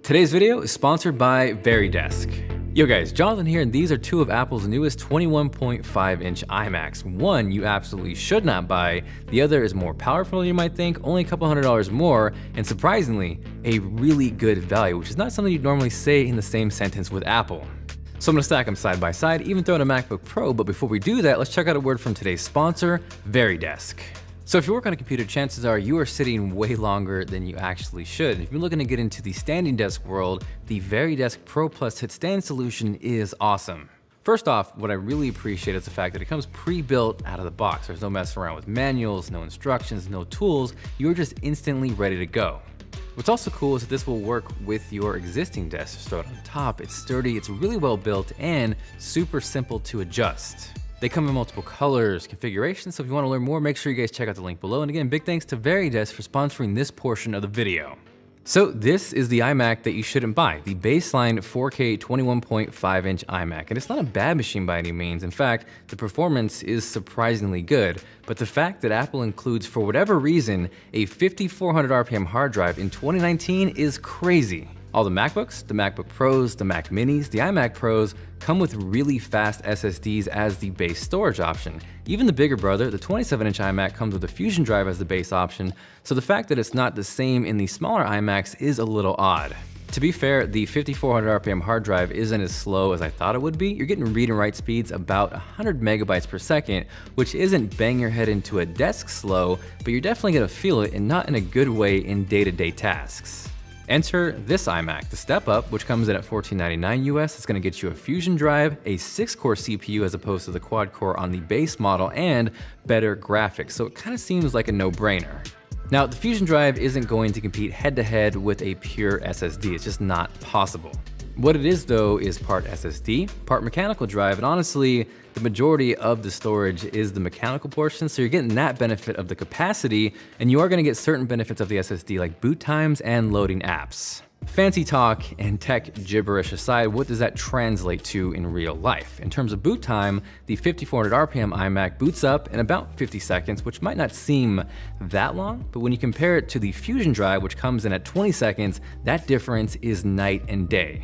Today's video is sponsored by VariDesk. Yo guys, Jonathan here, and these are two of Apple's newest 21.5-inch iMacs. One you absolutely should not buy, the other is more powerful than you might think, only a couple $100 more, and surprisingly, a really good value, which is not something you'd normally say in the same sentence with Apple. So I'm gonna stack them side by side, even throw in a MacBook Pro, but before we do that, let's check out a word from today's sponsor, VariDesk. So if you work on a computer, chances are you are sitting way longer than you actually should. And if you're looking to get into the standing desk world, the VariDesk Pro Plus Hit Stand solution is awesome. First off, what I really appreciate is the fact that it comes pre-built out of the box. There's no messing around with manuals, no instructions, no tools. You're just instantly ready to go. What's also cool is that this will work with your existing desk. Just throw it on top, it's sturdy, it's really well built, and super simple to adjust. They come in multiple colors, configurations, so if you want to learn more, make sure you guys check out the link below. And again, big thanks to VariDesk for sponsoring this portion of the video. So this is the iMac that you shouldn't buy, the baseline 4K 21.5-inch iMac. And it's not a bad machine by any means. In fact, the performance is surprisingly good. But the fact that Apple includes, for whatever reason, a 5400 RPM hard drive in 2019 is crazy. All the MacBooks, the MacBook Pros, the Mac Minis, the iMac Pros come with really fast SSDs as the base storage option. Even the bigger brother, the 27-inch iMac, comes with a Fusion drive as the base option, so the fact that it's not the same in the smaller iMacs is a little odd. To be fair, the 5400 RPM hard drive isn't as slow as I thought it would be. You're getting read and write speeds about 100 megabytes per second, which isn't bang your head into a desk slow, but you're definitely gonna feel it, and not in a good way in day-to-day tasks. Enter this iMac, the Step Up, which comes in at $1499 US. It's gonna get you a Fusion drive, a 6-core CPU as opposed to the quad-core on the base model, and better graphics, so it kind of seems like a no-brainer. Now, the Fusion drive isn't going to compete head-to-head with a pure SSD. It's just not possible. What it is, though, is part SSD, part mechanical drive, and honestly, the majority of the storage is the mechanical portion, so you're getting that benefit of the capacity, and you are gonna get certain benefits of the SSD like boot times and loading apps. Fancy talk and tech gibberish aside, what does that translate to in real life? In terms of boot time, the 5400 RPM iMac boots up in about 50 seconds, which might not seem that long, but when you compare it to the Fusion drive, which comes in at 20 seconds, that difference is night and day.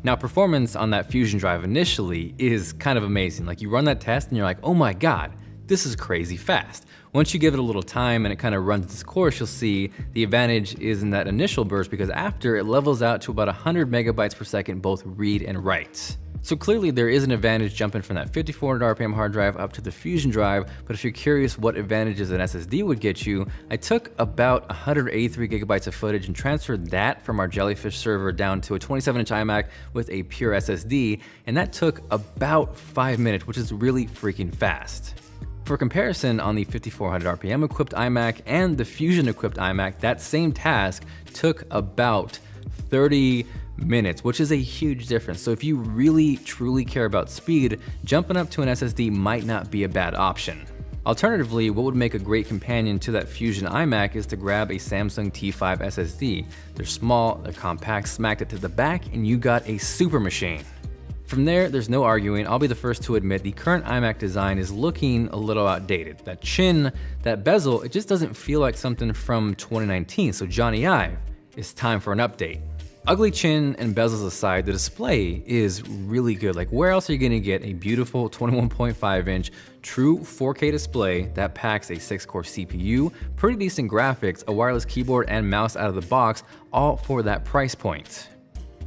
Now, performance on that Fusion drive initially is kind of amazing. Like, you run that test and you're like, oh my God, this is crazy fast. Once you give it a little time and it kind of runs its course, you'll see the advantage is in that initial burst, because after it levels out to about 100 megabytes per second, both read and write. So clearly there is an advantage jumping from that 5400 RPM hard drive up to the Fusion drive, but if you're curious what advantages an SSD would get you, I took about 183 gigabytes of footage and transferred that from our Jellyfish server down to a 27-inch iMac with a pure SSD, and that took about 5 minutes, which is really freaking fast. For comparison, on the 5400 RPM equipped iMac and the Fusion equipped iMac, that same task took about 30 minutes, which is a huge difference. So if you really truly care about speed, jumping up to an SSD might not be a bad option. Alternatively, what would make a great companion to that Fusion iMac is to grab a Samsung T5 SSD. They're small, they're compact, smacked it to the back, and you got a super machine. From there, there's no arguing. I'll be the first to admit the current iMac design is looking a little outdated. That chin, that bezel, it just doesn't feel like something from 2019. So Johnny Ive, it's time for an update. Ugly chin and bezels aside, the display is really good. Like, where else are you gonna get a beautiful 21.5-inch true 4K display that packs a 6-core CPU, pretty decent graphics, a wireless keyboard and mouse out of the box, all for that price point?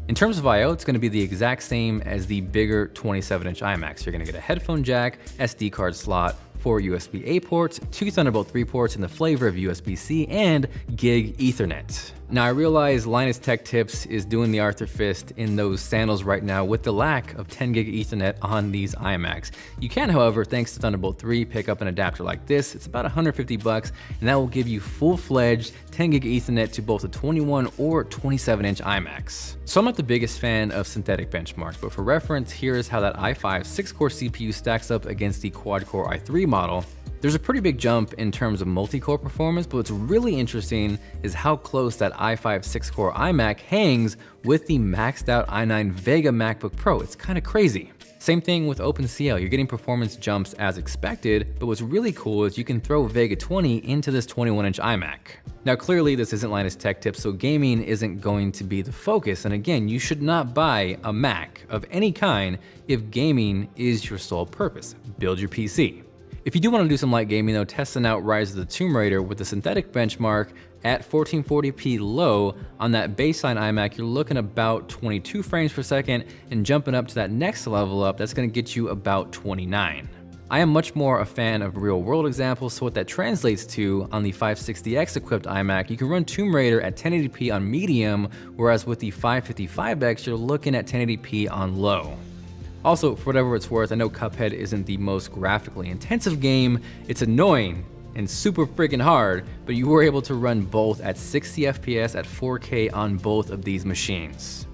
In terms of I/O, it's gonna be the exact same as the bigger 27-inch iMac. So you're gonna get a headphone jack, SD card slot, 4 USB-A ports, 2 Thunderbolt 3 ports in the flavor of USB-C, and Gig Ethernet. Now, I realize Linus Tech Tips is doing the Arthur Fist in those sandals right now with the lack of 10 gig Ethernet on these iMacs. You can, however, thanks to Thunderbolt 3, pick up an adapter like this. It's about 150 bucks, and that will give you full-fledged 10 gig Ethernet to both a 21 or 27-inch iMacs. So I'm not the biggest fan of synthetic benchmarks, but for reference, here is how that i5 6-core CPU stacks up against the quad-core i3 model. There's a pretty big jump in terms of multi-core performance, but what's really interesting is how close that i5 6-core iMac hangs with the maxed out i9 Vega MacBook Pro. It's kind of crazy. Same thing with OpenCL, you're getting performance jumps as expected, but what's really cool is you can throw Vega 20 into this 21-inch iMac. Now clearly this isn't Linus Tech Tips, so gaming isn't going to be the focus, and again, you should not buy a Mac of any kind if gaming is your sole purpose. Build your PC. If you do want to do some light gaming though, testing out Rise of the Tomb Raider with the synthetic benchmark at 1440p low on that baseline iMac, you're looking about 22 frames per second, and jumping up to that next level up, that's going to get you about 29. I am much more a fan of real world examples, so what that translates to on the 560X equipped iMac, you can run Tomb Raider at 1080p on medium, whereas with the 555X, you're looking at 1080p on low. Also, for whatever it's worth, I know Cuphead isn't the most graphically intensive game, it's annoying and super freaking hard, but you were able to run both at 60 FPS at 4K on both of these machines.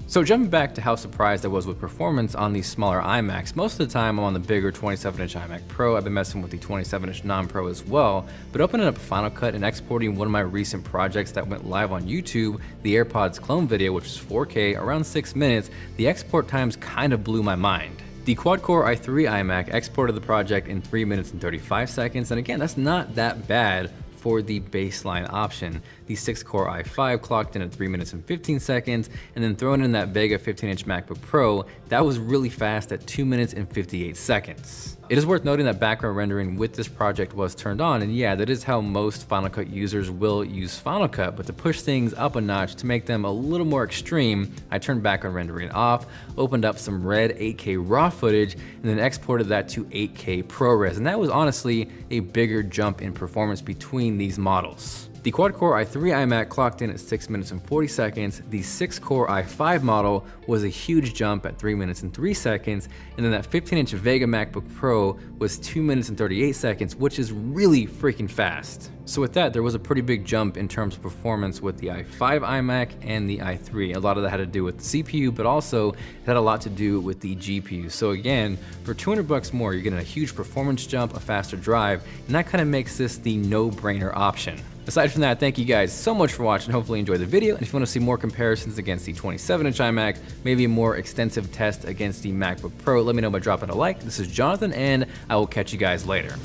So jumping back to how surprised I was with performance on these smaller iMacs, most of the time I'm on the bigger 27-inch iMac Pro. I've been messing with the 27-inch non-Pro as well, but opening up Final Cut and exporting one of my recent projects that went live on YouTube, the AirPods clone video, which is 4K, around 6 minutes, the export times kind of blew my mind. The quad-core i3 iMac exported the project in 3 minutes and 35 seconds, and again, that's not that bad for the baseline option. The 6-core i5 clocked in at 3 minutes and 15 seconds, and then throwing in that Vega 15-inch MacBook Pro, that was really fast at 2 minutes and 58 seconds. It is worth noting that background rendering with this project was turned on, and yeah, that is how most Final Cut users will use Final Cut, but to push things up a notch to make them a little more extreme, I turned background rendering off, opened up some red 8K RAW footage, and then exported that to 8K ProRes, and that was honestly a bigger jump in performance between these models. The quad-core i3 iMac clocked in at 6 minutes and 40 seconds, the 6-core i5 model was a huge jump at 3 minutes and 3 seconds, and then that 15-inch Vega MacBook Pro was 2 minutes and 38 seconds, which is really freaking fast. So with that, there was a pretty big jump in terms of performance with the i5 iMac and the i3. A lot of that had to do with the CPU, but also it had a lot to do with the GPU. So again, for 200 bucks more, you're getting a huge performance jump, a faster drive, and that kind of makes this the no-brainer option. Aside from that, thank you guys so much for watching. Hopefully you enjoyed the video, and if you want to see more comparisons against the 27-inch iMac, maybe a more extensive test against the MacBook Pro, let me know by dropping a like. This is Jonathan, and I will catch you guys later.